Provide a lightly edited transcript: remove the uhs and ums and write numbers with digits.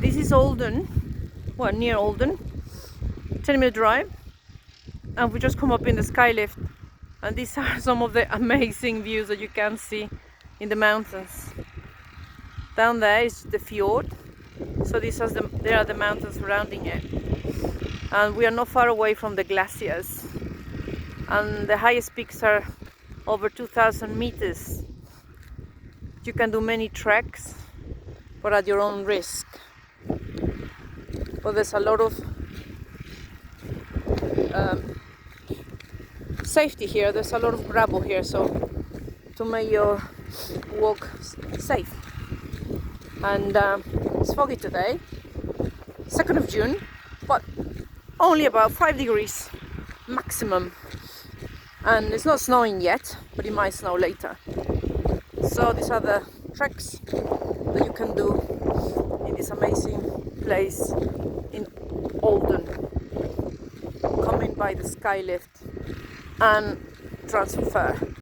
This is Olden, well, near Olden, 10-minute drive, and we just come up in the sky lift, and these are some of the amazing views that you can see in the mountains. Down there is the fjord, so there are the mountains surrounding it, and we are not far away from the glaciers, and the highest peaks are over 2,000 meters. You can do many treks, but at your own risk. But there's a lot of safety here. There's a lot of gravel here, so to make your walk safe. And it's foggy today, 2nd of June, but only about 5 degrees maximum. And it's not snowing yet, but it might snow later. So these are the treks that you can do in this amazing place in Olden, coming by the sky lift and transfer.